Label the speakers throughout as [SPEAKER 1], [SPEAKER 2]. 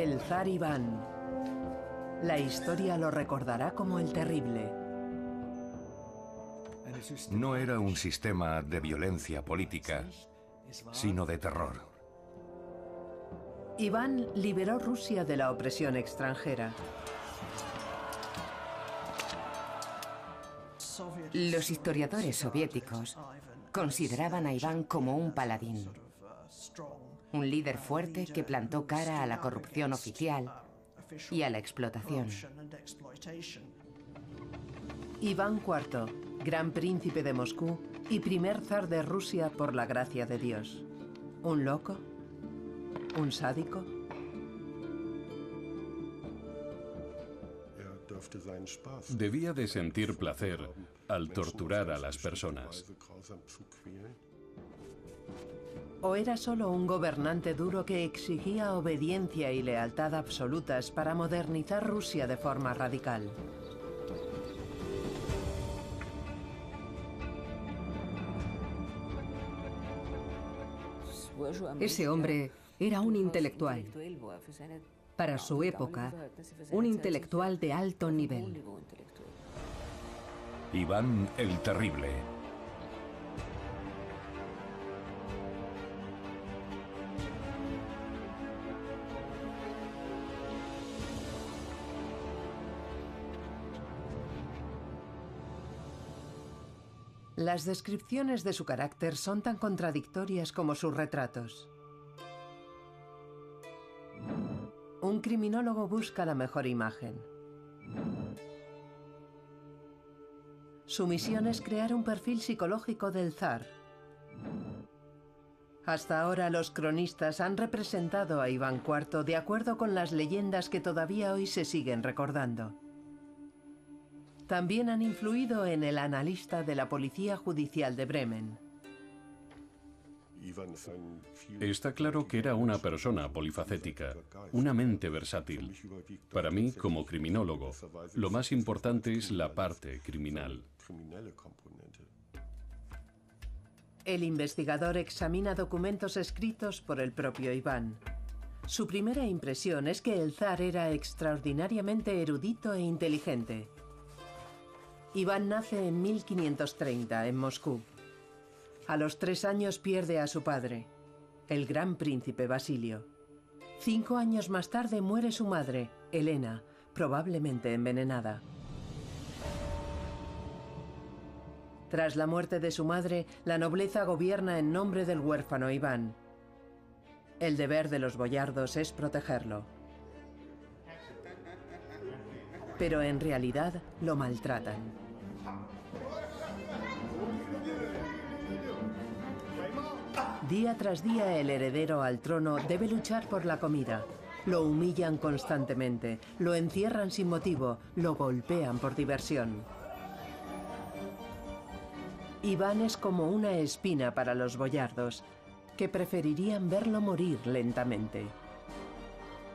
[SPEAKER 1] El zar Iván. La historia lo recordará como el Terrible.
[SPEAKER 2] No era un sistema de violencia política, sino de terror.
[SPEAKER 1] Iván liberó Rusia de la opresión extranjera.
[SPEAKER 3] Los historiadores soviéticos consideraban a Iván como un paladín, un líder fuerte que plantó cara a la corrupción oficial y a la explotación.
[SPEAKER 1] Iván IV, gran príncipe de Moscú y primer zar de Rusia por la gracia de Dios. ¿Un loco? ¿Un sádico?
[SPEAKER 4] Debía de sentir placer al torturar a las personas.
[SPEAKER 1] ¿O era solo un gobernante duro que exigía obediencia y lealtad absolutas para modernizar Rusia de forma radical?
[SPEAKER 5] Ese hombre era un intelectual. Para su época, un intelectual de alto nivel.
[SPEAKER 2] Iván el Terrible.
[SPEAKER 1] Las descripciones de su carácter son tan contradictorias como sus retratos. Un criminólogo busca la mejor imagen. Su misión es crear un perfil psicológico del zar. Hasta ahora los cronistas han representado a Iván IV de acuerdo con las leyendas que todavía hoy se siguen recordando. También han influido en el analista de la Policía Judicial de Bremen.
[SPEAKER 4] Está claro que era una persona polifacética, una mente versátil. Para mí, como criminólogo, lo más importante es la parte criminal.
[SPEAKER 1] El investigador examina documentos escritos por el propio Iván. Su primera impresión es que el zar era extraordinariamente erudito e inteligente. Iván nace en 1530 en Moscú. A los 3 años pierde a su padre, el gran príncipe Basilio. 5 años más tarde muere su madre, Elena, probablemente envenenada. Tras la muerte de su madre, la nobleza gobierna en nombre del huérfano Iván. El deber de los boyardos es protegerlo. Pero en realidad lo maltratan. Día tras día el heredero al trono debe luchar por la comida. Lo humillan constantemente, lo encierran sin motivo, lo golpean por diversión. Iván es como una espina para los boyardos, que preferirían verlo morir lentamente.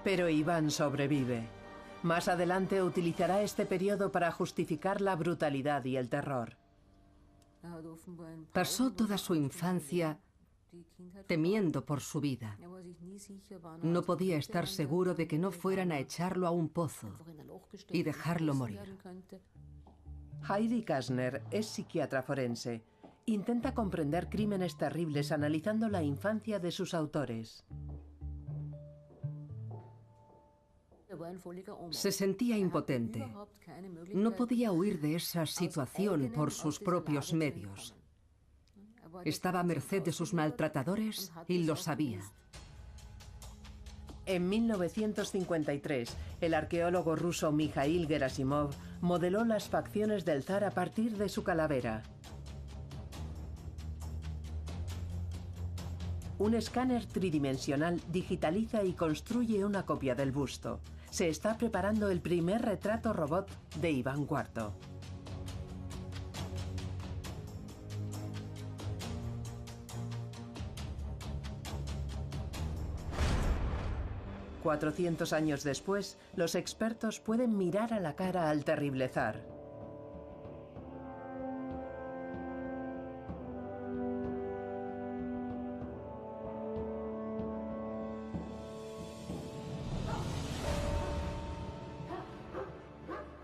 [SPEAKER 1] Pero Iván sobrevive. Más adelante utilizará este periodo para justificar la brutalidad y el terror.
[SPEAKER 5] Pasó toda su infancia temiendo por su vida. No podía estar seguro de que no fueran a echarlo a un pozo y dejarlo morir.
[SPEAKER 1] Heidi Kasner es psiquiatra forense. Intenta comprender crímenes terribles analizando la infancia de sus autores.
[SPEAKER 5] Se sentía impotente. No podía huir de esa situación por sus propios medios. Estaba a merced de sus maltratadores y lo sabía.
[SPEAKER 1] En 1953, el arqueólogo ruso Mikhail Gerasimov modeló las facciones del zar a partir de su calavera. Un escáner tridimensional digitaliza y construye una copia del busto. Se está preparando el primer retrato robot de Iván IV. «400 años después, los expertos pueden mirar a la cara al terrible zar.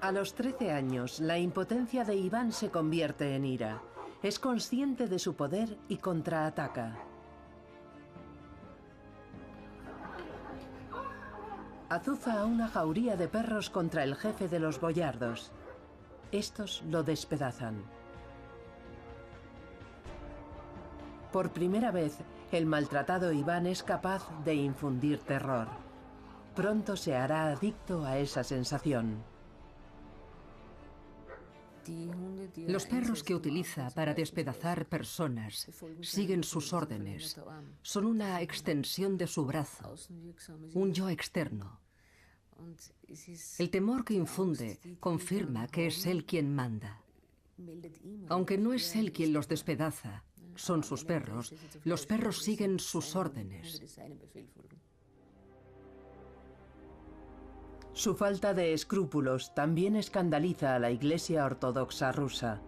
[SPEAKER 1] A los 13 años, la impotencia de Iván se convierte en ira. Es consciente de su poder y contraataca. Azuza a una jauría de perros contra el jefe de los boyardos. Estos lo despedazan. Por primera vez, el maltratado Iván es capaz de infundir terror. Pronto se hará adicto a esa sensación.
[SPEAKER 5] Los perros que utiliza para despedazar personas siguen sus órdenes. Son una extensión de su brazo, un yo externo. El temor que infunde confirma que es él quien manda. Aunque no es él quien los despedaza, son sus perros, los perros siguen sus órdenes.
[SPEAKER 1] Su falta de escrúpulos también escandaliza a la Iglesia Ortodoxa rusa.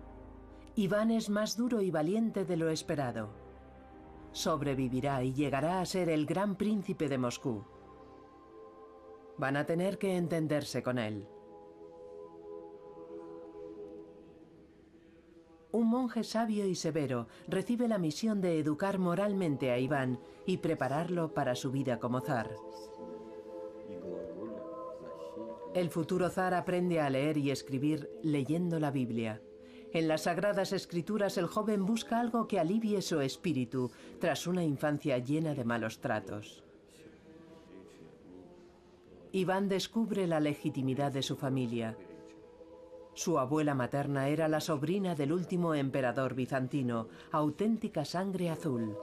[SPEAKER 1] Iván es más duro y valiente de lo esperado. Sobrevivirá y llegará a ser el gran príncipe de Moscú. Van a tener que entenderse con él. Un monje sabio y severo recibe la misión de educar moralmente a Iván y prepararlo para su vida como zar. El futuro zar aprende a leer y escribir leyendo la Biblia. En las Sagradas Escrituras el joven busca algo que alivie su espíritu tras una infancia llena de malos tratos. Iván descubre la legitimidad de su familia. Su abuela materna era la sobrina del último emperador bizantino, auténtica sangre azul.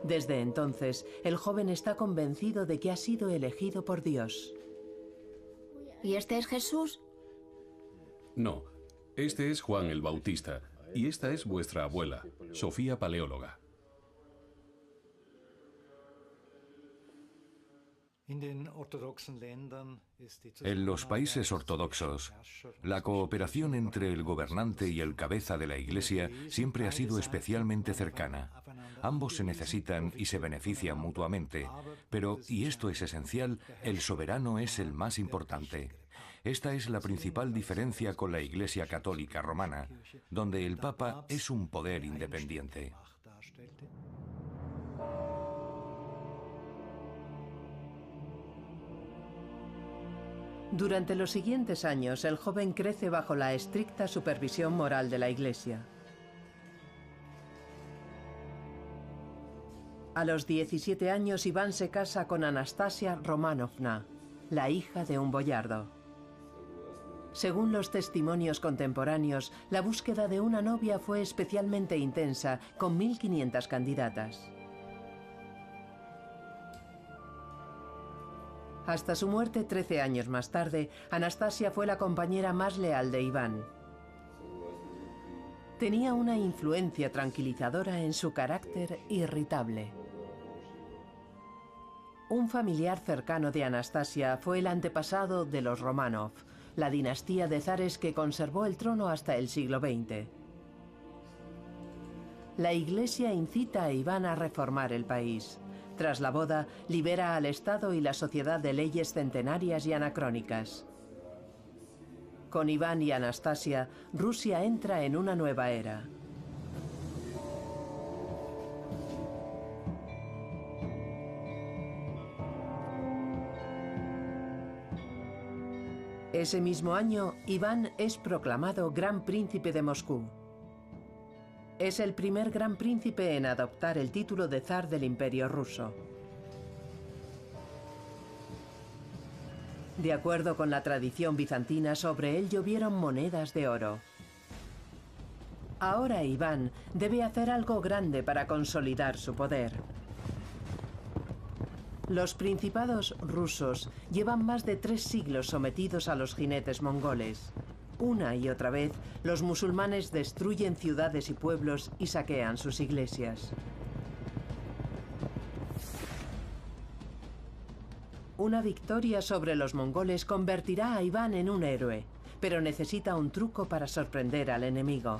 [SPEAKER 1] Desde entonces, el joven está convencido de que ha sido elegido por Dios.
[SPEAKER 6] ¿Y este es Jesús?
[SPEAKER 4] No, este es Juan el Bautista y esta es vuestra abuela, Sofía Paleóloga.
[SPEAKER 2] En los países ortodoxos, la cooperación entre el gobernante y el cabeza de la Iglesia siempre ha sido especialmente cercana. Ambos se necesitan y se benefician mutuamente, pero, y esto es esencial, el soberano es el más importante. Esta es la principal diferencia con la Iglesia Católica Romana, donde el Papa es un poder independiente.
[SPEAKER 1] Durante los siguientes años, el joven crece bajo la estricta supervisión moral de la Iglesia. A los 17 años, Iván se casa con Anastasia Romanovna, la hija de un boyardo. Según los testimonios contemporáneos, la búsqueda de una novia fue especialmente intensa, con 1500 candidatas. Hasta su muerte 13 años más tarde, Anastasia fue la compañera más leal de Iván. Tenía una influencia tranquilizadora en su carácter irritable. Un familiar cercano de Anastasia fue el antepasado de los Romanov, la dinastía de zares que conservó el trono hasta el siglo XX. La Iglesia incita a Iván a reformar el país. Tras la boda, libera al Estado y la sociedad de leyes centenarias y anacrónicas. Con Iván y Anastasia, Rusia entra en una nueva era. Ese mismo año, Iván es proclamado Gran Príncipe de Moscú. Es el primer gran príncipe en adoptar el título de zar del Imperio ruso. De acuerdo con la tradición bizantina, sobre él llovieron monedas de oro. Ahora Iván debe hacer algo grande para consolidar su poder. Los principados rusos llevan más de 3 siglos sometidos a los jinetes mongoles. Una y otra vez, los musulmanes destruyen ciudades y pueblos y saquean sus iglesias. Una victoria sobre los mongoles convertirá a Iván en un héroe, pero necesita un truco para sorprender al enemigo.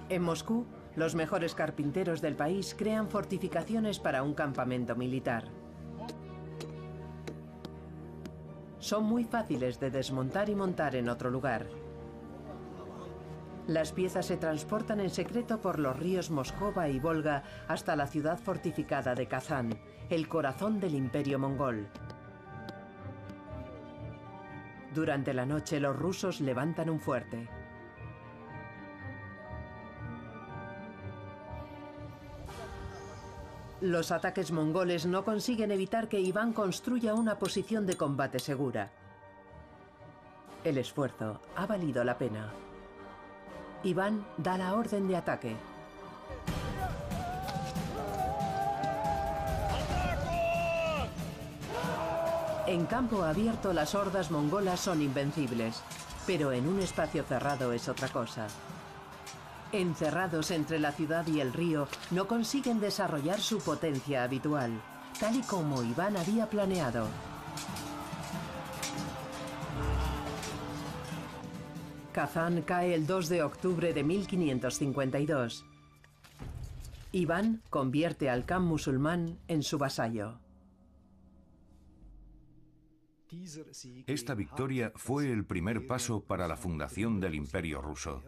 [SPEAKER 1] En Moscú, los mejores carpinteros del país crean fortificaciones para un campamento militar. Son muy fáciles de desmontar y montar en otro lugar. Las piezas se transportan en secreto por los ríos Moskova y Volga hasta la ciudad fortificada de Kazán, el corazón del Imperio mongol. Durante la noche, los rusos levantan un fuerte. Los ataques mongoles no consiguen evitar que Iván construya una posición de combate segura. El esfuerzo ha valido la pena. Iván da la orden de ataque. En campo abierto, las hordas mongolas son invencibles, pero en un espacio cerrado es otra cosa. Encerrados entre la ciudad y el río, no consiguen desarrollar su potencia habitual, tal y como Iván había planeado. Kazán cae el 2 de octubre de 1552. Iván convierte al Khan musulmán en su vasallo.
[SPEAKER 2] Esta victoria fue el primer paso para la fundación del Imperio ruso.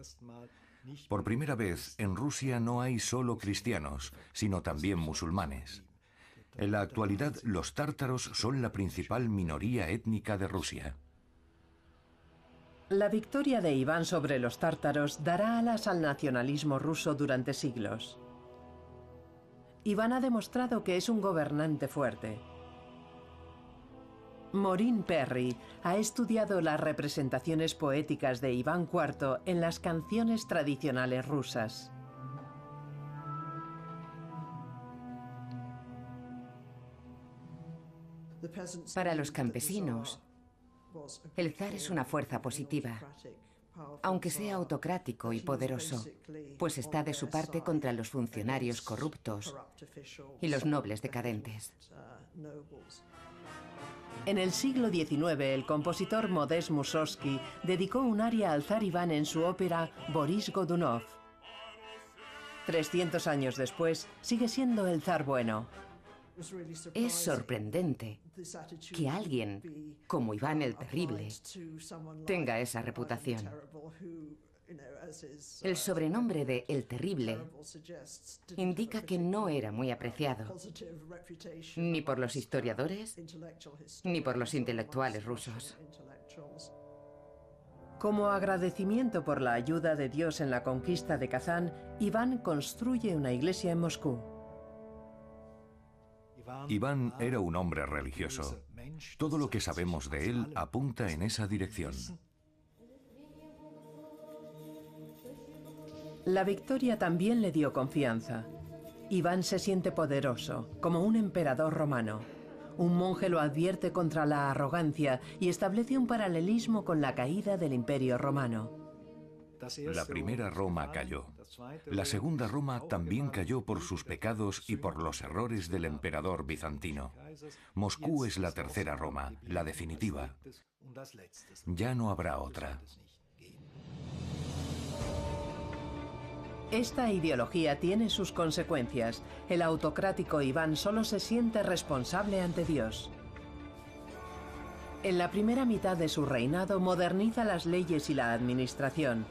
[SPEAKER 2] Por primera vez, en Rusia no hay solo cristianos, sino también musulmanes. En la actualidad, los tártaros son la principal minoría étnica de Rusia.
[SPEAKER 1] La victoria de Iván sobre los tártaros dará alas al nacionalismo ruso durante siglos. Iván ha demostrado que es un gobernante fuerte. Maureen Perry ha estudiado las representaciones poéticas de Iván IV en las canciones tradicionales rusas.
[SPEAKER 3] Para los campesinos, el zar es una fuerza positiva, aunque sea autocrático y poderoso, pues está de su parte contra los funcionarios corruptos y los nobles decadentes.
[SPEAKER 1] En el siglo XIX, el compositor Modest Mussorgsky dedicó un aria al zar Iván en su ópera Boris Godunov. 300 años después, sigue siendo el zar bueno.
[SPEAKER 3] Es sorprendente que alguien como Iván el Terrible tenga esa reputación. El sobrenombre de El Terrible indica que no era muy apreciado, ni por los historiadores, ni por los intelectuales rusos.
[SPEAKER 1] Como agradecimiento por la ayuda de Dios en la conquista de Kazán, Iván construye una iglesia en Moscú.
[SPEAKER 2] Iván era un hombre religioso. Todo lo que sabemos de él apunta en esa dirección.
[SPEAKER 1] La victoria también le dio confianza. Iván se siente poderoso, como un emperador romano. Un monje lo advierte contra la arrogancia y establece un paralelismo con la caída del Imperio romano.
[SPEAKER 2] La primera Roma cayó. La segunda Roma también cayó por sus pecados y por los errores del emperador bizantino. Moscú es la tercera Roma, la definitiva. Ya no habrá otra.
[SPEAKER 1] Esta ideología tiene sus consecuencias. El autocrático Iván solo se siente responsable ante Dios. En la primera mitad de su reinado moderniza las leyes y la administración.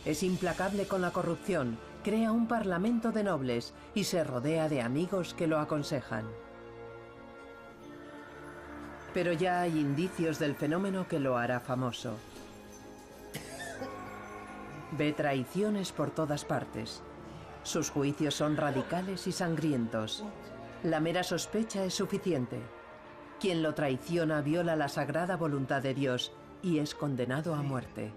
[SPEAKER 1] Es implacable con la corrupción, crea un parlamento de nobles y se rodea de amigos que lo aconsejan. Pero ya hay indicios del fenómeno que lo hará famoso. Ve traiciones por todas partes. Sus juicios son radicales y sangrientos. La mera sospecha es suficiente. Quien lo traiciona viola la sagrada voluntad de Dios y es condenado a muerte.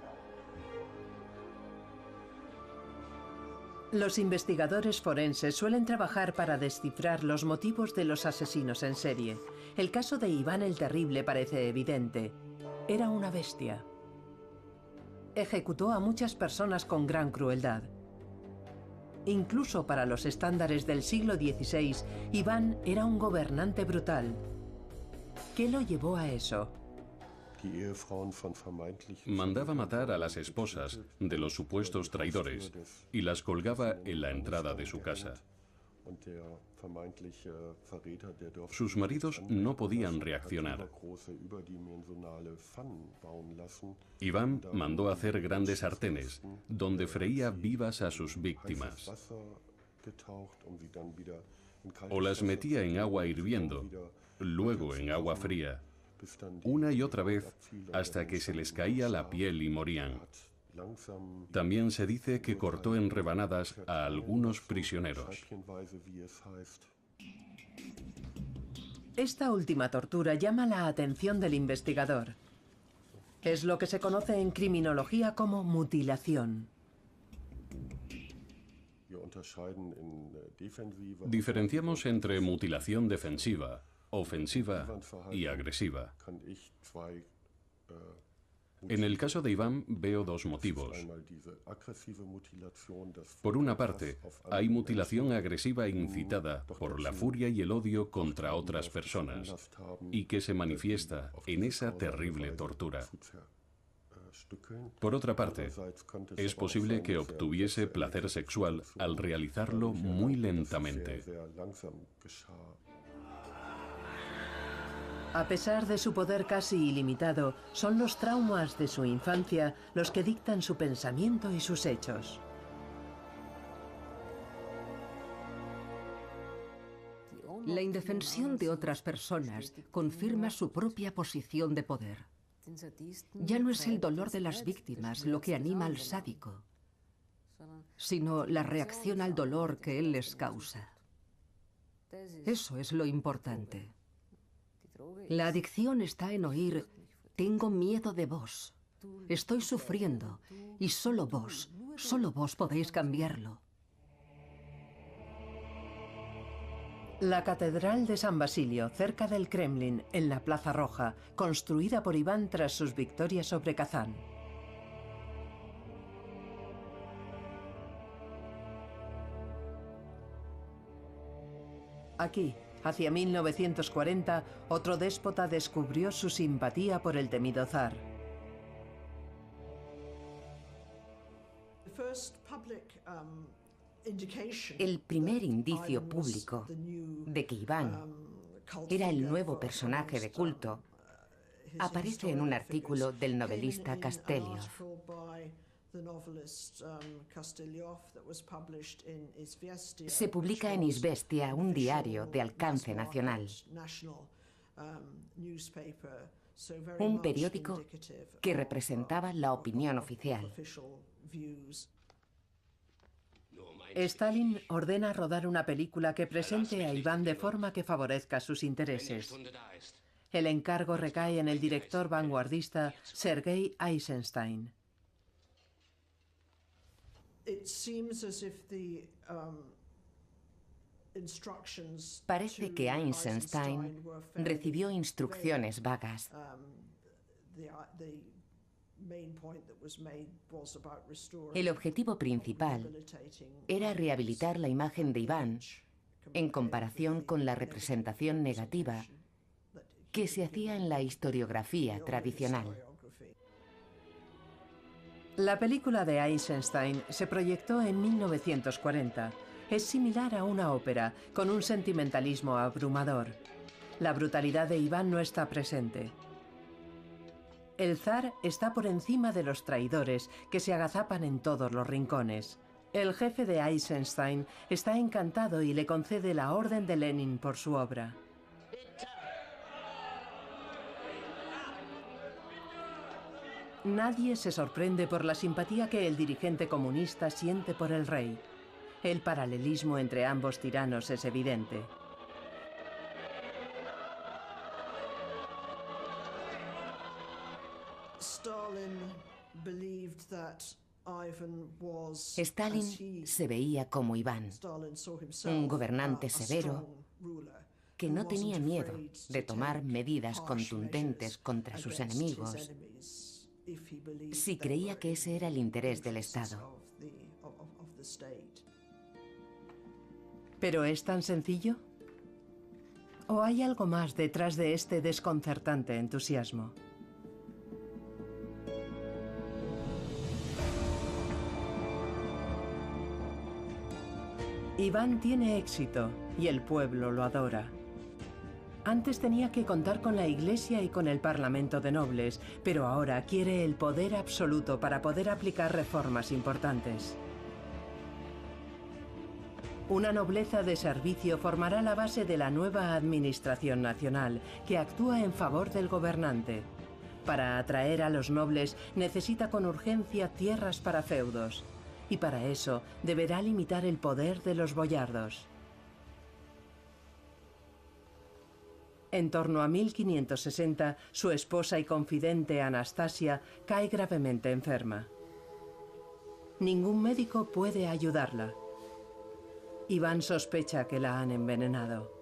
[SPEAKER 1] Los investigadores forenses suelen trabajar para descifrar los motivos de los asesinos en serie. El caso de Iván el Terrible parece evidente. Era una bestia. Ejecutó a muchas personas con gran crueldad. Incluso para los estándares del siglo XVI, Iván era un gobernante brutal. ¿Qué lo llevó a eso?
[SPEAKER 4] Mandaba matar a las esposas de los supuestos traidores y las colgaba en la entrada de su casa. Sus maridos no podían reaccionar. Iván mandó hacer grandes sartenes, donde freía vivas a sus víctimas. O las metía en agua hirviendo, luego en agua fría, una y otra vez hasta que se les caía la piel y morían. También se dice que cortó en rebanadas a algunos prisioneros.
[SPEAKER 1] Esta última tortura llama la atención del investigador. Es lo que se conoce en criminología como mutilación.
[SPEAKER 4] Diferenciamos entre mutilación defensiva, ofensiva y agresiva. En el caso de Iván veo dos motivos. Por una parte, hay mutilación agresiva incitada por la furia y el odio contra otras personas y que se manifiesta en esa terrible tortura. Por otra parte, es posible que obtuviese placer sexual al realizarlo muy lentamente.
[SPEAKER 1] A pesar de su poder casi ilimitado, son los traumas de su infancia los que dictan su pensamiento y sus hechos.
[SPEAKER 5] La indefensión de otras personas confirma su propia posición de poder. Ya no es el dolor de las víctimas lo que anima al sádico, sino la reacción al dolor que él les causa. Eso es lo importante. La adicción está en oír: tengo miedo de vos, estoy sufriendo, y solo vos podéis cambiarlo.
[SPEAKER 1] La Catedral de San Basilio, cerca del Kremlin, en la Plaza Roja, construida por Iván tras sus victorias sobre Kazán. Aquí, hacia 1940, otro déspota descubrió su simpatía por el temido zar.
[SPEAKER 3] El primer indicio público de que Iván era el nuevo personaje de culto aparece en un artículo del novelista Kasteliov. Se publica en Izvestia, un diario de alcance nacional, un periódico que representaba la opinión oficial.
[SPEAKER 1] Stalin ordena rodar una película que presente a Iván de forma que favorezca sus intereses. El encargo recae en el director vanguardista Sergei Eisenstein.
[SPEAKER 3] Parece que Eisenstein recibió instrucciones vagas. El objetivo principal era rehabilitar la imagen de Iván en comparación con la representación negativa que se hacía en la historiografía tradicional.
[SPEAKER 1] La película de Eisenstein se proyectó en 1940. Es similar a una ópera, con un sentimentalismo abrumador. La brutalidad de Iván no está presente. El zar está por encima de los traidores que se agazapan en todos los rincones. El jefe de Eisenstein está encantado y le concede la Orden de Lenin por su obra. Nadie se sorprende por la simpatía que el dirigente comunista siente por el rey. El paralelismo entre ambos tiranos es evidente.
[SPEAKER 3] Stalin se veía como Iván, un gobernante severo que no tenía miedo de tomar medidas contundentes contra sus enemigos si creía que ese era el interés del Estado.
[SPEAKER 1] ¿Pero es tan sencillo? ¿O hay algo más detrás de este desconcertante entusiasmo? Iván tiene éxito y el pueblo lo adora. Antes tenía que contar con la Iglesia y con el Parlamento de Nobles, pero ahora quiere el poder absoluto para poder aplicar reformas importantes. Una nobleza de servicio formará la base de la nueva administración nacional, que actúa en favor del gobernante. Para atraer a los nobles necesita con urgencia tierras para feudos, y para eso deberá limitar el poder de los boyardos. En torno a 1560, su esposa y confidente Anastasia cae gravemente enferma. Ningún médico puede ayudarla. Iván sospecha que la han envenenado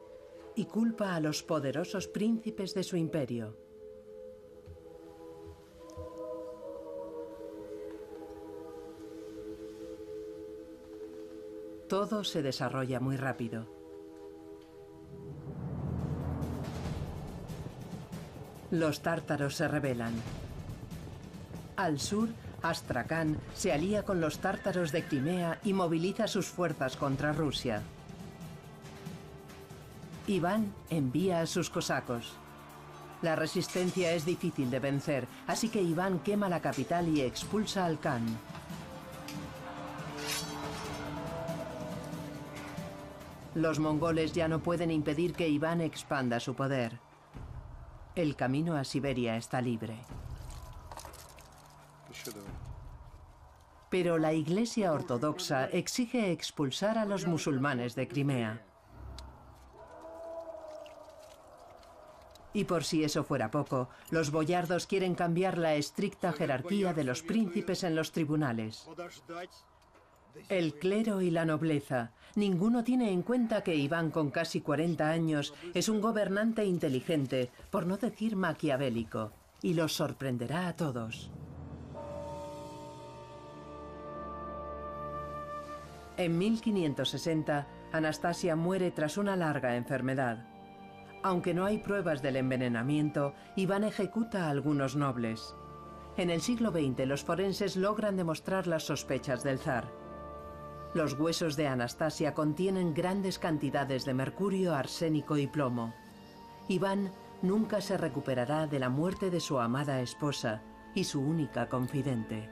[SPEAKER 1] y culpa a los poderosos príncipes de su imperio. Todo se desarrolla muy rápido. Los tártaros se rebelan. Al sur, Astracán se alía con los tártaros de Crimea y moviliza sus fuerzas contra Rusia. Iván envía a sus cosacos. La resistencia es difícil de vencer, así que Iván quema la capital y expulsa al Khan. Los mongoles ya no pueden impedir que Iván expanda su poder. El camino a Siberia está libre. Pero la Iglesia Ortodoxa exige expulsar a los musulmanes de Crimea. Y por si eso fuera poco, los boyardos quieren cambiar la estricta jerarquía de los príncipes en los tribunales. El clero y la nobleza, ninguno tiene en cuenta que Iván, con casi 40 años, es un gobernante inteligente, por no decir maquiavélico, y los sorprenderá a todos. En 1560, Anastasia muere tras una larga enfermedad. Aunque no hay pruebas del envenenamiento, Iván ejecuta a algunos nobles. En el siglo XX, los forenses logran demostrar las sospechas del zar. Los huesos de Anastasia contienen grandes cantidades de mercurio, arsénico y plomo. Iván nunca se recuperará de la muerte de su amada esposa y su única confidente.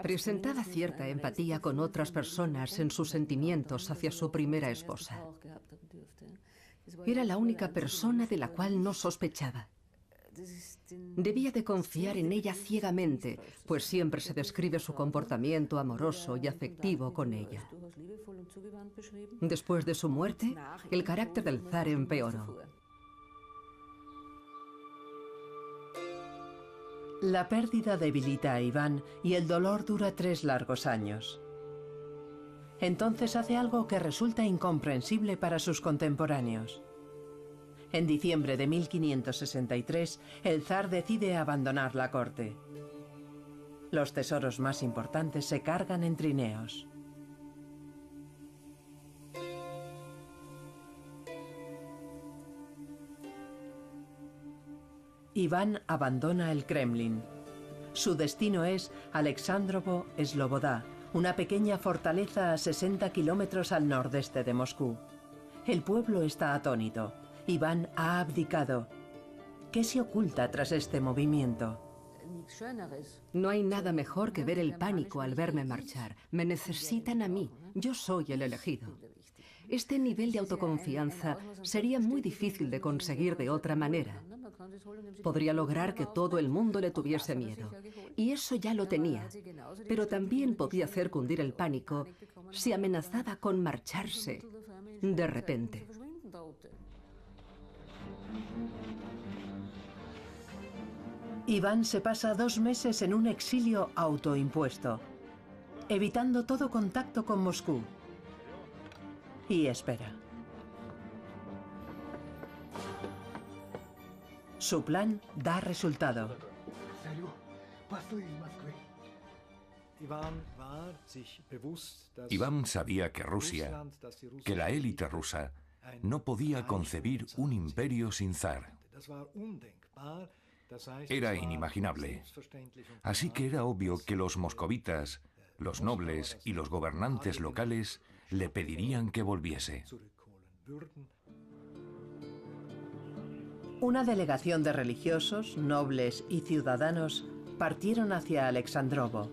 [SPEAKER 5] Presentaba cierta empatía con otras personas en sus sentimientos hacia su primera esposa. Era la única persona de la cual no sospechaba. Debía de confiar en ella ciegamente, pues siempre se describe su comportamiento amoroso y afectivo con ella. Después de su muerte, el carácter del zar empeoró.
[SPEAKER 1] La pérdida debilita a Iván y el dolor dura 3 largos años. Entonces hace algo que resulta incomprensible para sus contemporáneos. En diciembre de 1563, el zar decide abandonar la corte. Los tesoros más importantes se cargan en trineos. Iván abandona el Kremlin. Su destino es Alexandrovo-Slobodá, una pequeña fortaleza a 60 kilómetros al nordeste de Moscú. El pueblo está atónito. Iván ha abdicado. ¿Qué se oculta tras este movimiento?
[SPEAKER 5] No hay nada mejor que ver el pánico al verme marchar. Me necesitan a mí. Yo soy el elegido. Este nivel de autoconfianza sería muy difícil de conseguir de otra manera. Podría lograr que todo el mundo le tuviese miedo. Y eso ya lo tenía. Pero también podía hacer cundir el pánico si amenazaba con marcharse de repente.
[SPEAKER 1] Iván se pasa 2 meses en un exilio autoimpuesto, evitando todo contacto con Moscú. Y espera. Su plan da resultado.
[SPEAKER 2] Iván sabía que Rusia, que la élite rusa, no podía concebir un imperio sin zar. Era inimaginable. Así que era obvio que los moscovitas Los nobles y los gobernantes locales le pedirían que volviese.
[SPEAKER 1] Una delegación de religiosos, nobles y ciudadanos partieron hacia Alexandrovo.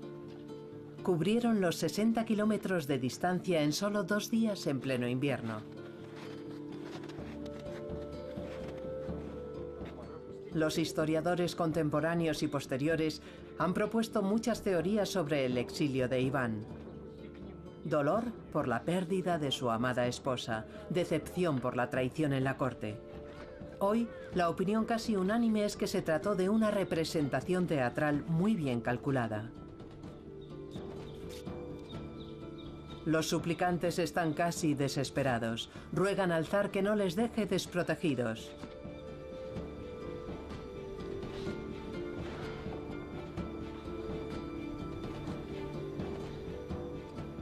[SPEAKER 1] Cubrieron los 60 kilómetros de distancia en solo 2 días en pleno invierno. Los historiadores contemporáneos y posteriores han propuesto muchas teorías sobre el exilio de Iván. Dolor por la pérdida de su amada esposa, decepción por la traición en la corte. Hoy, la opinión casi unánime es que se trató de una representación teatral muy bien calculada. Los suplicantes están casi desesperados. Ruegan al zar que no les deje desprotegidos.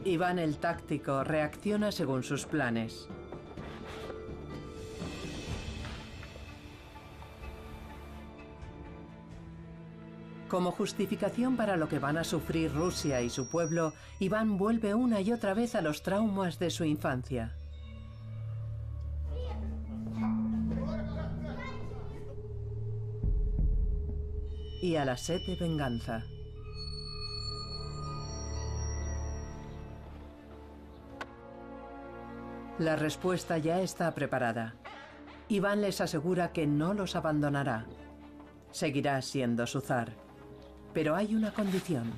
[SPEAKER 1] Iván el Táctico reacciona según sus planes. Como justificación para lo que van a sufrir Rusia y su pueblo, Iván vuelve una y otra vez a los traumas de su infancia. Y a la sed de venganza. La respuesta ya está preparada. Iván les asegura que no los abandonará. Seguirá siendo su zar. Pero hay una condición.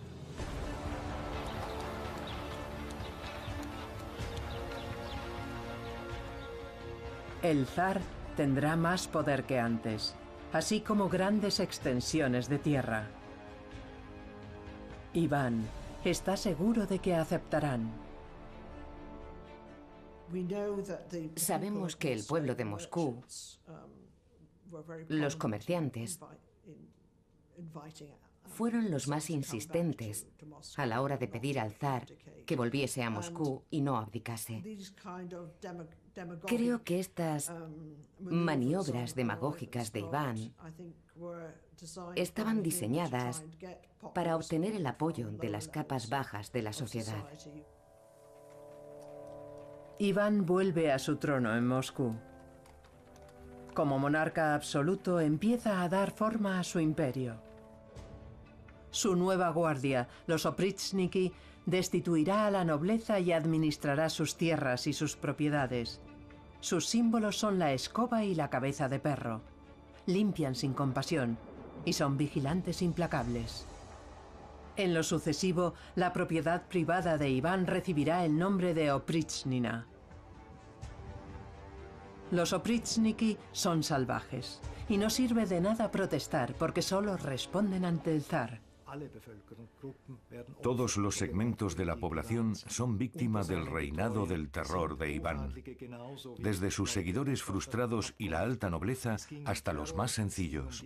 [SPEAKER 1] El zar tendrá más poder que antes, así como grandes extensiones de tierra. Iván está seguro de que aceptarán.
[SPEAKER 3] Sabemos que el pueblo de Moscú, los comerciantes, fueron los más insistentes a la hora de pedir al zar que volviese a Moscú y no abdicase. Creo que estas maniobras demagógicas de Iván estaban diseñadas para obtener el apoyo de las capas bajas de la sociedad.
[SPEAKER 1] Iván vuelve a su trono en Moscú. Como monarca absoluto, empieza a dar forma a su imperio. Su nueva guardia, los Oprichniki, destituirá a la nobleza y administrará sus tierras y sus propiedades. Sus símbolos son la escoba y la cabeza de perro. Limpian sin compasión y son vigilantes implacables. En lo sucesivo, la propiedad privada de Iván recibirá el nombre de Oprichnina. Los Oprichniki son salvajes y no sirve de nada protestar porque solo responden ante el zar.
[SPEAKER 2] Todos los segmentos de la población son víctimas del reinado del terror de Iván, desde sus seguidores frustrados y la alta nobleza hasta los más sencillos.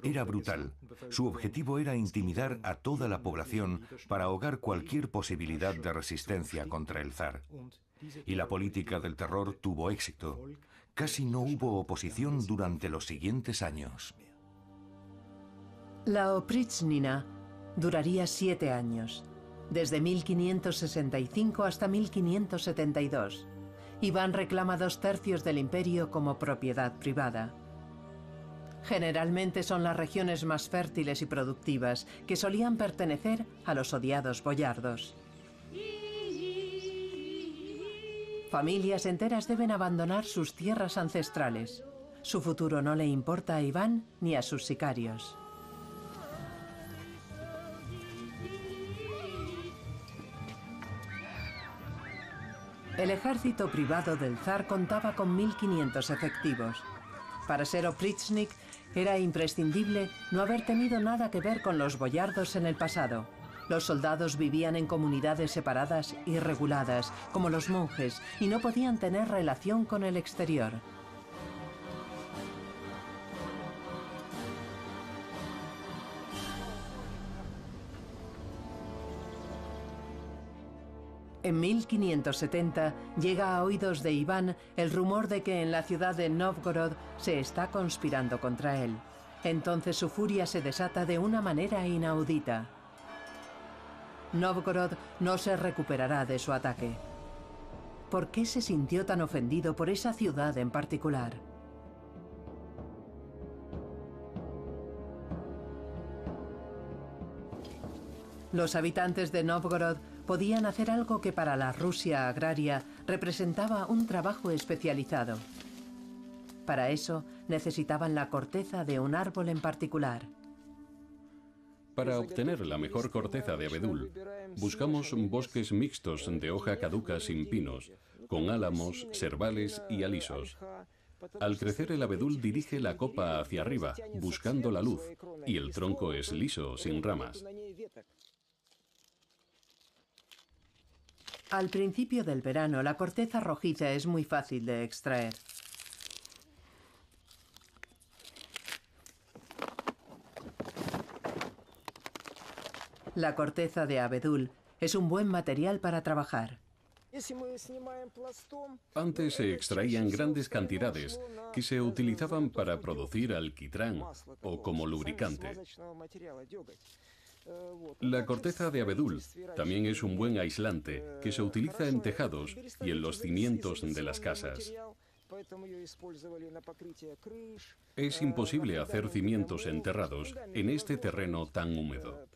[SPEAKER 2] Era brutal. Su objetivo era intimidar a toda la población para ahogar cualquier posibilidad de resistencia contra el zar. Y la política del terror tuvo éxito. Casi no hubo oposición durante los siguientes años.
[SPEAKER 1] La Oprichnina duraría 7 años, desde 1565 hasta 1572. Iván reclama 2/3 del imperio como propiedad privada. Generalmente son las regiones más fértiles y productivas, que solían pertenecer a los odiados boyardos. Familias enteras deben abandonar sus tierras ancestrales. Su futuro no le importa a Iván ni a sus sicarios. El ejército privado del zar contaba con 1500 efectivos. Para ser oprichnik era imprescindible no haber tenido nada que ver con los boyardos en el pasado. Los soldados vivían en comunidades separadas y reguladas, como los monjes, y no podían tener relación con el exterior. En 1570 llega a oídos de Iván el rumor de que en la ciudad de Novgorod se está conspirando contra él. Entonces su furia se desata de una manera inaudita. Nóvgorod no se recuperará de su ataque. ¿Por qué se sintió tan ofendido por esa ciudad en particular? Los habitantes de Nóvgorod podían hacer algo que para la Rusia agraria representaba un trabajo especializado. Para eso necesitaban la corteza de un árbol en particular.
[SPEAKER 4] Para obtener la mejor corteza de abedul, buscamos bosques mixtos de hoja caduca sin pinos, con álamos, serbales y alisos. Al crecer el abedul dirige la copa hacia arriba, buscando la luz, y el tronco es liso, sin ramas.
[SPEAKER 1] Al principio del verano, la corteza rojiza es muy fácil de extraer. La corteza de abedul es un buen material para trabajar.
[SPEAKER 4] Antes se extraían grandes cantidades que se utilizaban para producir alquitrán o como lubricante. La corteza de abedul también es un buen aislante que se utiliza en tejados y en los cimientos de las casas. Es imposible hacer cimientos enterrados en este terreno tan húmedo.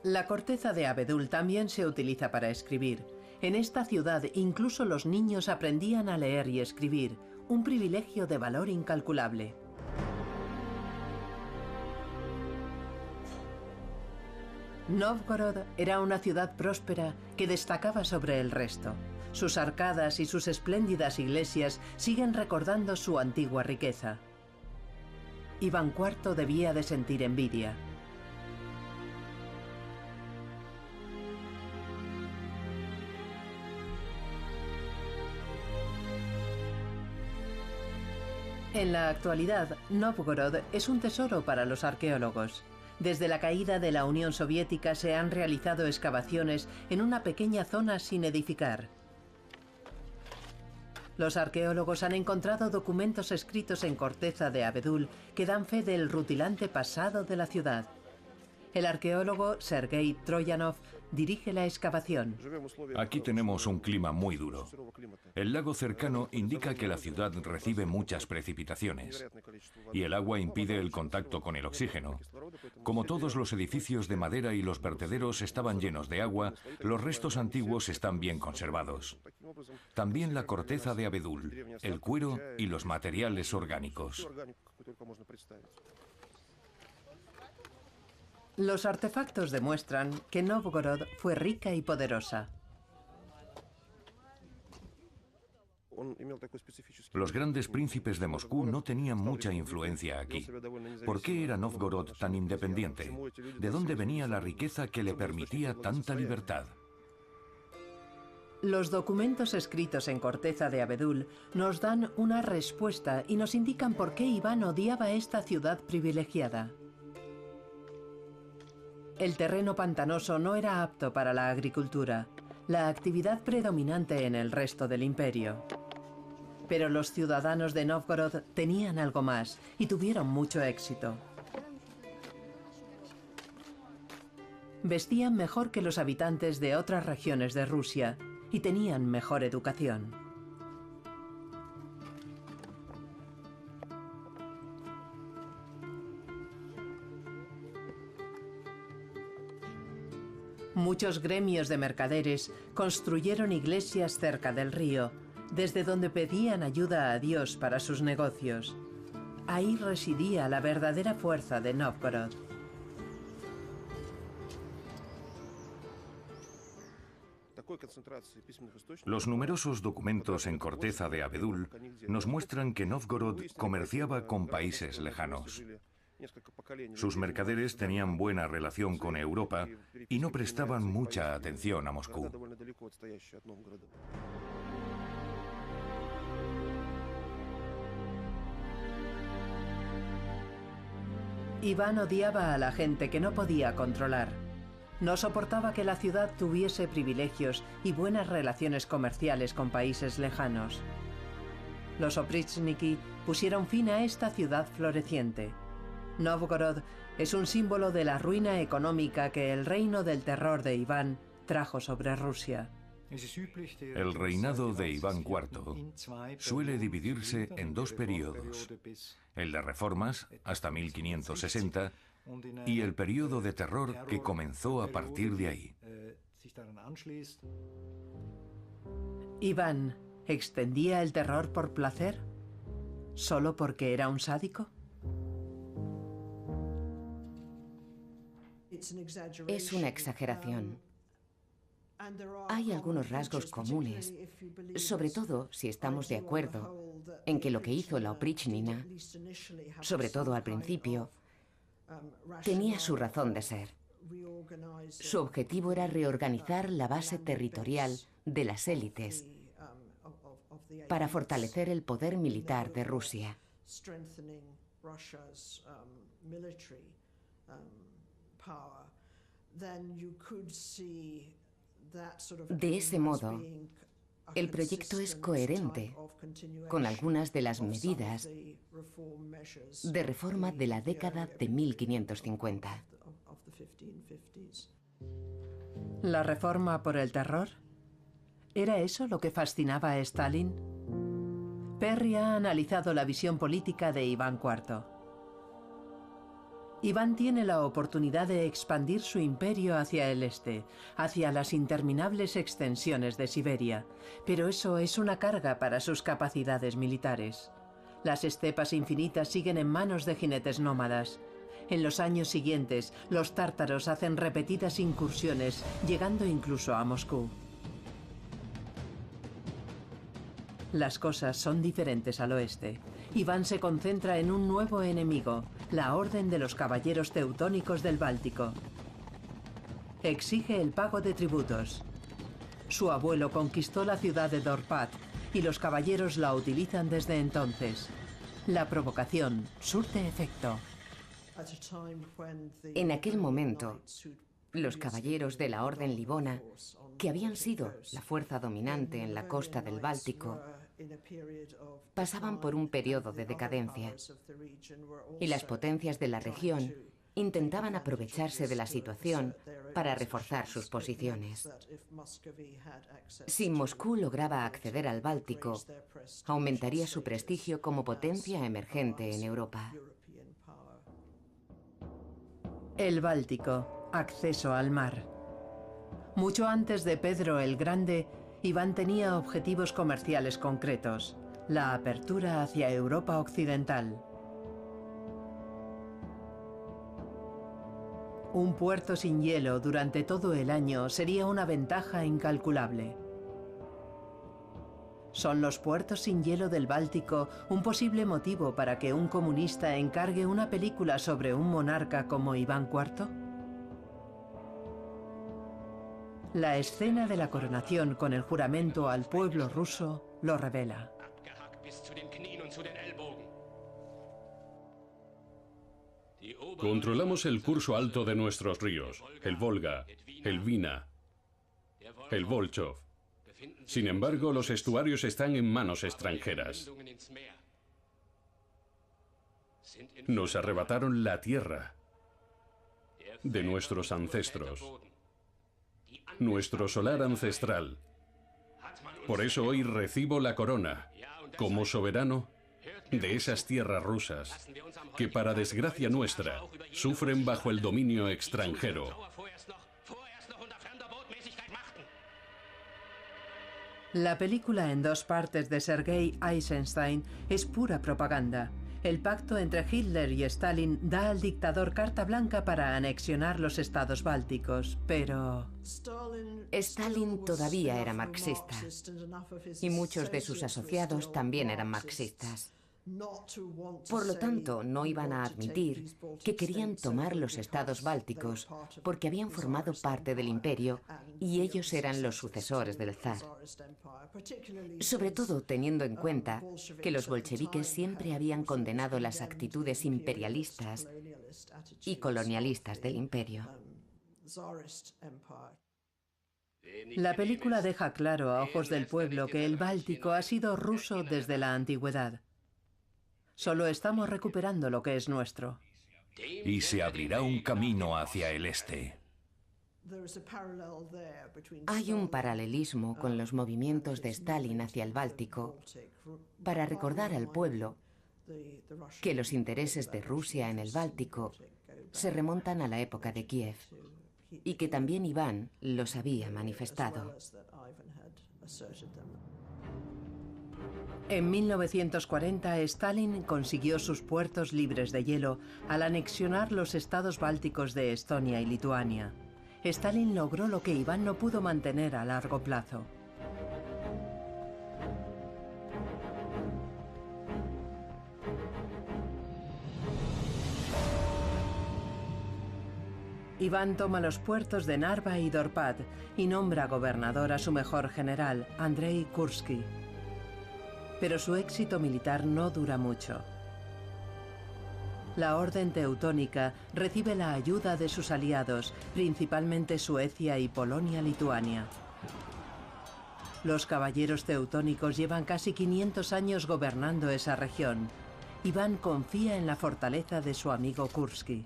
[SPEAKER 1] La corteza de abedul también se utiliza para escribir. En esta ciudad incluso los niños aprendían a leer y escribir, un privilegio de valor incalculable. Nóvgorod era una ciudad próspera que destacaba sobre el resto. Sus arcadas y sus espléndidas iglesias siguen recordando su antigua riqueza. Iván IV debía de sentir envidia. En la actualidad, Nóvgorod es un tesoro para los arqueólogos. Desde la caída de la Unión Soviética se han realizado excavaciones en una pequeña zona sin edificar. Los arqueólogos han encontrado documentos escritos en corteza de abedul que dan fe del rutilante pasado de la ciudad. El arqueólogo Sergei Troyanov dirige la excavación.
[SPEAKER 2] Aquí tenemos un clima muy duro. El lago cercano indica que la ciudad recibe muchas precipitaciones y el agua impide el contacto con el oxígeno. Como todos los edificios de madera y los vertederos estaban llenos de agua, los restos antiguos están bien conservados. También la corteza de abedul, el cuero y los materiales orgánicos.
[SPEAKER 1] Los artefactos demuestran que Nóvgorod fue rica y poderosa.
[SPEAKER 2] Los grandes príncipes de Moscú no tenían mucha influencia aquí. ¿Por qué era Nóvgorod tan independiente? ¿De dónde venía la riqueza que le permitía tanta libertad?
[SPEAKER 1] Los documentos escritos en corteza de abedul nos dan una respuesta y nos indican por qué Iván odiaba esta ciudad privilegiada. El terreno pantanoso no era apto para la agricultura, la actividad predominante en el resto del imperio. Pero los ciudadanos de Nóvgorod tenían algo más y tuvieron mucho éxito. Vestían mejor que los habitantes de otras regiones de Rusia y tenían mejor educación. Muchos gremios de mercaderes construyeron iglesias cerca del río, desde donde pedían ayuda a Dios para sus negocios. Ahí residía la verdadera fuerza de Nóvgorod.
[SPEAKER 2] Los numerosos documentos en corteza de abedul nos muestran que Nóvgorod comerciaba con países lejanos. Sus mercaderes tenían buena relación con Europa y no prestaban mucha atención a Moscú.
[SPEAKER 1] Iván odiaba a la gente que no podía controlar. No soportaba que la ciudad tuviese privilegios y buenas relaciones comerciales con países lejanos. Los Oprichniki pusieron fin a esta ciudad floreciente. Novgorod es un símbolo de la ruina económica que el reino del terror de Iván trajo sobre Rusia.
[SPEAKER 2] El reinado de Iván IV suele dividirse en dos periodos: el de reformas, hasta 1560, y el periodo de terror que comenzó a partir de ahí.
[SPEAKER 1] ¿Iván extendía el terror por placer? ¿Solo porque era un sádico?
[SPEAKER 3] Es una exageración. Hay algunos rasgos comunes, sobre todo si estamos de acuerdo en que lo que hizo la Oprichnina, sobre todo al principio, tenía su razón de ser. Su objetivo era reorganizar la base territorial de las élites para fortalecer el poder militar de Rusia. De ese modo, el proyecto es coherente con algunas de las medidas de reforma de la década de 1550.
[SPEAKER 1] ¿La reforma por el terror? ¿Era eso lo que fascinaba a Stalin? Perry ha analizado la visión política de Iván IV. Iván tiene la oportunidad de expandir su imperio hacia el este, hacia las interminables extensiones de Siberia, pero eso es una carga para sus capacidades militares. Las estepas infinitas siguen en manos de jinetes nómadas. En los años siguientes, los tártaros hacen repetidas incursiones, llegando incluso a Moscú. Las cosas son diferentes al oeste. Iván se concentra en un nuevo enemigo, la Orden de los Caballeros Teutónicos del Báltico. Exige el pago de tributos. Su abuelo conquistó la ciudad de Dorpat y los caballeros la utilizan desde entonces. La provocación surte efecto.
[SPEAKER 3] En aquel momento, los caballeros de la Orden Livona, que habían sido la fuerza dominante en la costa del Báltico, pasaban por un periodo de decadencia, y las potencias de la región intentaban aprovecharse de la situación para reforzar sus posiciones. Si Moscú lograba acceder al Báltico, aumentaría su prestigio como potencia emergente en Europa.
[SPEAKER 1] El Báltico, acceso al mar. Mucho antes de Pedro el Grande, Iván tenía objetivos comerciales concretos: la apertura hacia Europa occidental. Un puerto sin hielo durante todo el año sería una ventaja incalculable. ¿Son los puertos sin hielo del Báltico un posible motivo para que un comunista encargue una película sobre un monarca como Iván IV? La escena de la coronación con el juramento al pueblo ruso lo revela.
[SPEAKER 4] Controlamos el curso alto de nuestros ríos, el Volga, el Vina, el Volchov. Sin embargo, los estuarios están en manos extranjeras. Nos arrebataron la tierra de nuestros ancestros, nuestro solar ancestral. Por eso hoy recibo la corona como soberano de esas tierras rusas que, para desgracia nuestra, sufren bajo el dominio extranjero.
[SPEAKER 1] La película en dos partes de Sergei Eisenstein es pura propaganda. El pacto entre Hitler y Stalin da al dictador carta blanca para anexionar los estados bálticos, pero...
[SPEAKER 3] Stalin todavía era marxista, y muchos de sus asociados también eran marxistas. Por lo tanto, no iban a admitir que querían tomar los estados bálticos porque habían formado parte del imperio y ellos eran los sucesores del zar. Sobre todo teniendo en cuenta que los bolcheviques siempre habían condenado las actitudes imperialistas y colonialistas del imperio.
[SPEAKER 1] La película deja claro a ojos del pueblo que el Báltico ha sido ruso desde la antigüedad. Solo estamos recuperando lo que es nuestro.
[SPEAKER 2] y se abrirá un camino hacia el este.
[SPEAKER 3] Hay un paralelismo con los movimientos de Stalin hacia el Báltico para recordar al pueblo que los intereses de Rusia en el Báltico se remontan a la época de Kiev y que también Iván los había manifestado.
[SPEAKER 1] En 1940, Stalin consiguió sus puertos libres de hielo al anexionar los estados bálticos de Estonia y Lituania. Stalin logró lo que Iván no pudo mantener a largo plazo. Iván toma los puertos de Narva y Dorpat y nombra gobernador a su mejor general, Andrei Kursky. Pero su éxito militar no dura mucho. La Orden Teutónica recibe la ayuda de sus aliados, principalmente Suecia y Polonia-Lituania. Los caballeros teutónicos llevan casi 500 años gobernando esa región. Iván confía en la fortaleza de su amigo Kursky.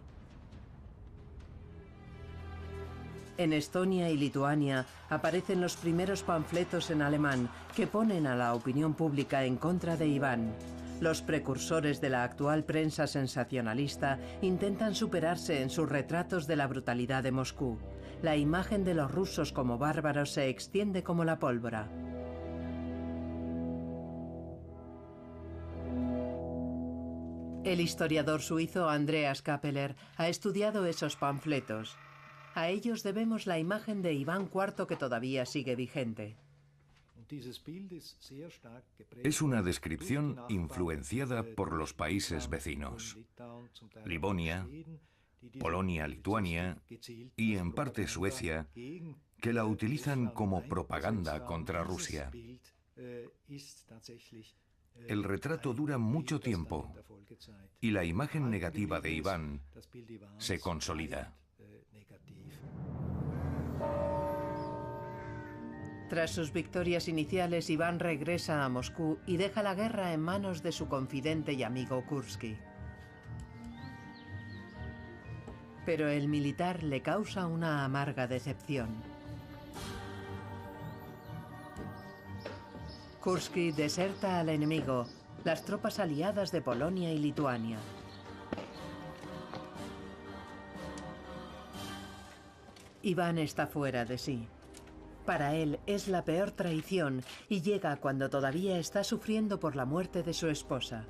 [SPEAKER 1] En Estonia y Lituania aparecen los primeros panfletos en alemán que ponen a la opinión pública en contra de Iván. Los precursores de la actual prensa sensacionalista intentan superarse en sus retratos de la brutalidad de Moscú. La imagen de los rusos como bárbaros se extiende como la pólvora. El historiador suizo Andreas Kappeler ha estudiado esos panfletos. A ellos debemos la imagen de Iván IV que todavía sigue vigente.
[SPEAKER 2] Es una descripción influenciada por los países vecinos, Livonia, Polonia, Lituania y en parte Suecia, que la utilizan como propaganda contra Rusia. El retrato dura mucho tiempo y la imagen negativa de Iván se consolida.
[SPEAKER 1] Tras sus victorias iniciales, Iván regresa a Moscú y deja la guerra en manos de su confidente y amigo Kursky. Pero el militar le causa una amarga decepción. Kursky deserta al enemigo, las tropas aliadas de Polonia y Lituania. Iván está fuera de sí. Para él es la peor traición y llega cuando todavía está sufriendo por la muerte de su esposa.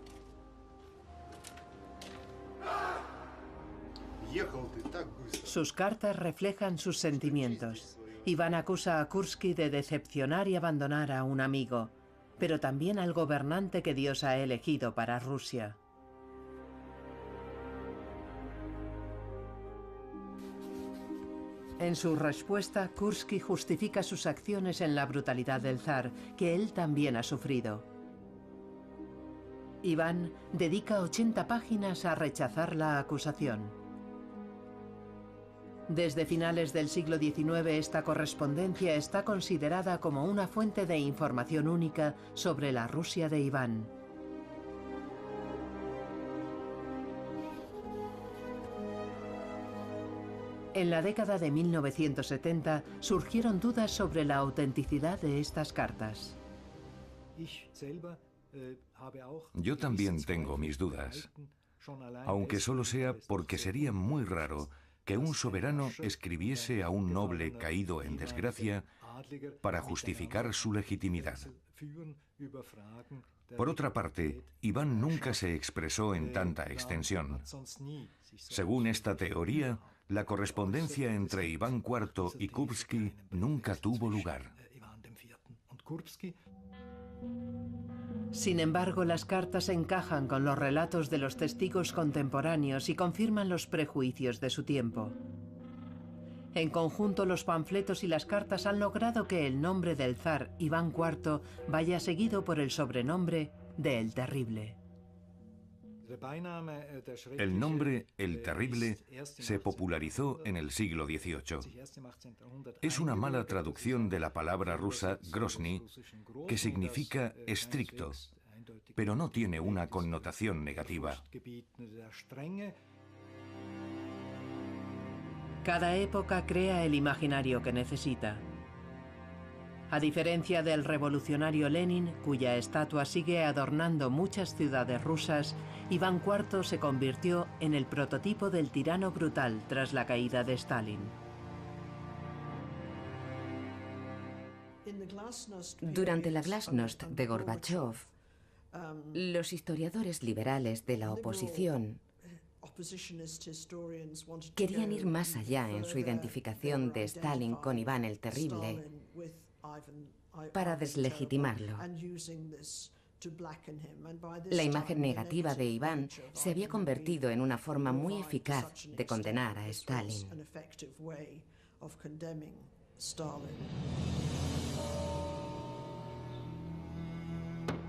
[SPEAKER 1] Sus cartas reflejan sus sentimientos. Iván acusa a Kursky de decepcionar y abandonar a un amigo, pero también al gobernante que Dios ha elegido para Rusia. En su respuesta, Kursky justifica sus acciones en la brutalidad del zar, que él también ha sufrido. Iván dedica 80 páginas a rechazar la acusación. Desde finales del siglo XIX, esta correspondencia está considerada como una fuente de información única sobre la Rusia de Iván. En la década de 1970 surgieron dudas sobre la autenticidad de estas cartas.
[SPEAKER 2] Yo también tengo mis dudas, aunque solo sea porque sería muy raro que un soberano escribiese a un noble caído en desgracia para justificar su legitimidad. Por otra parte, Iván nunca se expresó en tanta extensión. Según esta teoría, la correspondencia entre Iván IV y Kursky nunca tuvo lugar.
[SPEAKER 1] Sin embargo, las cartas encajan con los relatos de los testigos contemporáneos y confirman los prejuicios de su tiempo. En conjunto, los panfletos y las cartas han logrado que el nombre del zar Iván IV vaya seguido por el sobrenombre de El Terrible.
[SPEAKER 2] El nombre El Terrible se popularizó en el siglo XVIII. Es una mala traducción de la palabra rusa Grozny, que significa estricto, pero no tiene una connotación negativa.
[SPEAKER 1] Cada época crea el imaginario que necesita. A diferencia del revolucionario Lenin, cuya estatua sigue adornando muchas ciudades rusas, Iván IV se convirtió en el prototipo del tirano brutal tras la caída de Stalin.
[SPEAKER 3] Durante la Glasnost de Gorbachov, los historiadores liberales de la oposición querían ir más allá en su identificación de Stalin con Iván el Terrible para deslegitimarlo. La imagen negativa de Iván se había convertido en una forma muy eficaz de condenar a Stalin.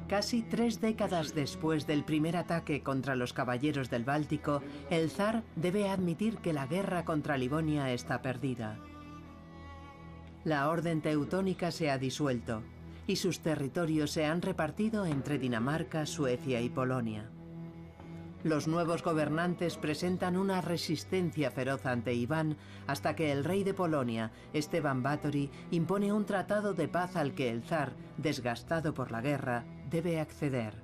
[SPEAKER 1] Casi 3 décadas después del primer ataque contra los caballeros del Báltico, el zar debe admitir que la guerra contra Livonia está perdida. La orden teutónica se ha disuelto y sus territorios se han repartido entre Dinamarca, Suecia y Polonia. Los nuevos gobernantes presentan una resistencia feroz ante Iván hasta que el rey de Polonia, Esteban Báthory, impone un tratado de paz al que el zar, desgastado por la guerra, debe acceder.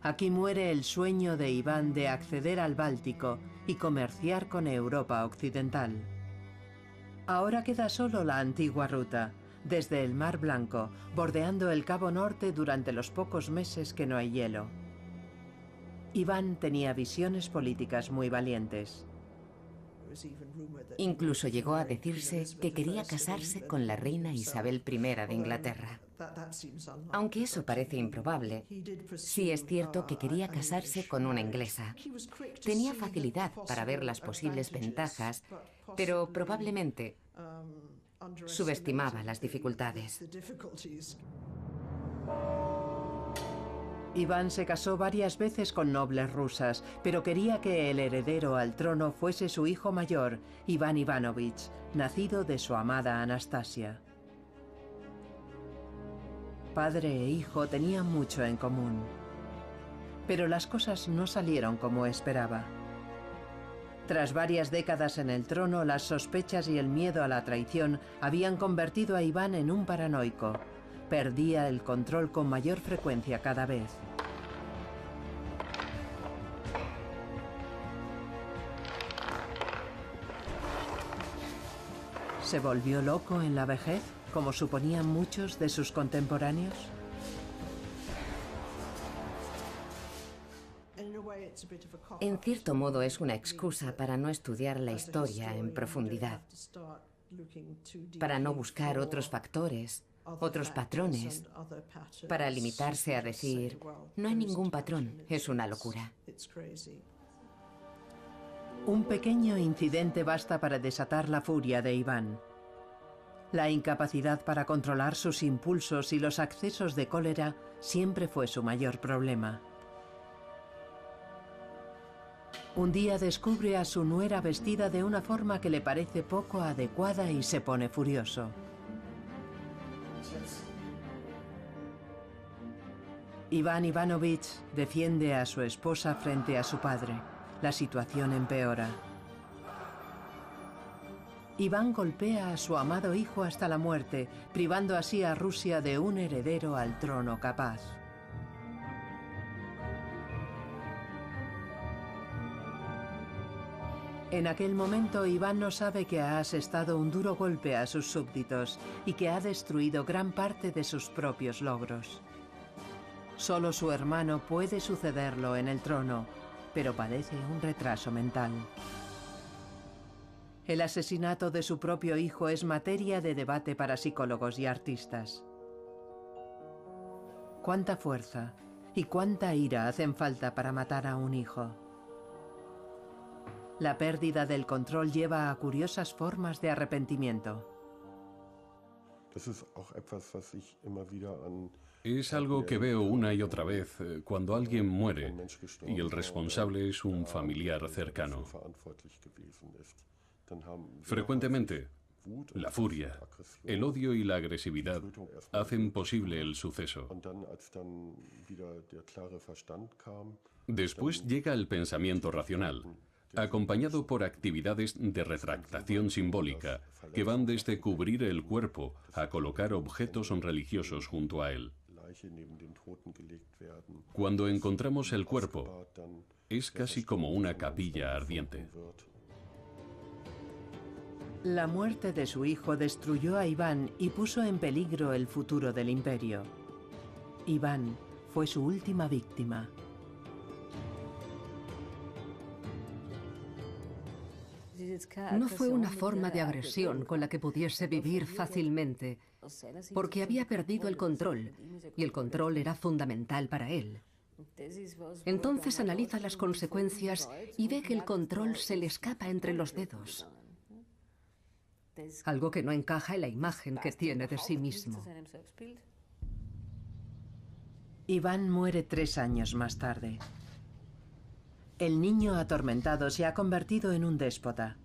[SPEAKER 1] Aquí muere el sueño de Iván de acceder al Báltico y comerciar con Europa occidental. Ahora queda solo la antigua ruta, desde el Mar Blanco, bordeando el Cabo Norte durante los pocos meses que no hay hielo. Iván tenía visiones políticas muy valientes.
[SPEAKER 3] Incluso llegó a decirse que quería casarse con la reina Isabel I de Inglaterra. Aunque eso parece improbable, sí es cierto que quería casarse con una inglesa. Tenía facilidad para ver las posibles ventajas, pero probablemente subestimaba las dificultades.
[SPEAKER 1] Iván se casó varias veces con nobles rusas, pero quería que el heredero al trono fuese su hijo mayor, Iván Ivanovich, nacido de su amada Anastasia. Padre e hijo tenían mucho en común, pero las cosas no salieron como esperaba. Tras varias décadas en el trono, las sospechas y el miedo a la traición habían convertido a Iván en un paranoico. Perdía el control con mayor frecuencia cada vez. ¿Se volvió loco en la vejez, como suponían muchos de sus contemporáneos?
[SPEAKER 3] En cierto modo es una excusa para no estudiar la historia en profundidad, para no buscar otros factores, otros patrones, para limitarse a decir, no hay ningún patrón, es una locura.
[SPEAKER 1] Un pequeño incidente basta para desatar la furia de Iván. La incapacidad para controlar sus impulsos y los accesos de cólera siempre fue su mayor problema. Un día descubre a su nuera vestida de una forma que le parece poco adecuada y se pone furioso. Iván Ivanovich defiende a su esposa frente a su padre. La situación empeora. Iván golpea a su amado hijo hasta la muerte, privando así a Rusia de un heredero al trono capaz. En aquel momento, Iván no sabe que ha asestado un duro golpe a sus súbditos y que ha destruido gran parte de sus propios logros. Solo su hermano puede sucederlo en el trono, pero padece un retraso mental. El asesinato de su propio hijo es materia de debate para psicólogos y artistas. ¿Cuánta fuerza y cuánta ira hacen falta para matar a un hijo? La pérdida del control lleva a curiosas formas de arrepentimiento.
[SPEAKER 4] Es algo que veo una y otra vez cuando alguien muere y el responsable es un familiar cercano. Frecuentemente, la furia, el odio y la agresividad hacen posible el suceso. Después llega el pensamiento racional. acompañado por actividades de retractación simbólica que van desde cubrir el cuerpo a colocar objetos religiosos junto a él. Cuando encontramos el cuerpo, es casi como una capilla ardiente.
[SPEAKER 1] La muerte de su hijo destruyó a Iván y puso en peligro el futuro del imperio. Iván fue su última víctima.
[SPEAKER 5] No fue una forma de agresión con la que pudiese vivir fácilmente, porque había perdido el control, y el control era fundamental para él. Entonces analiza las consecuencias y ve que el control se le escapa entre los dedos, algo que no encaja en la imagen que tiene de sí mismo.
[SPEAKER 1] Iván muere 3 años más tarde. El niño atormentado se ha convertido en un déspota.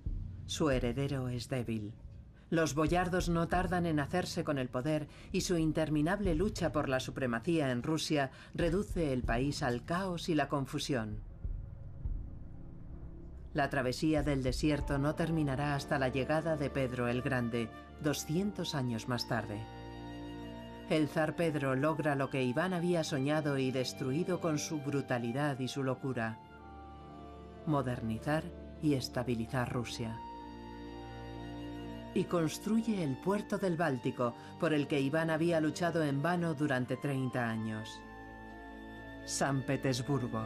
[SPEAKER 1] Su heredero es débil. Los boyardos no tardan en hacerse con el poder y su interminable lucha por la supremacía en Rusia reduce el país al caos y la confusión. La travesía del desierto no terminará hasta la llegada de Pedro el Grande, 200 años más tarde. El zar Pedro logra lo que Iván había soñado y destruido con su brutalidad y su locura: modernizar y estabilizar Rusia. Y construye el puerto del Báltico, por el que Iván había luchado en vano durante 30 años. San Petersburgo.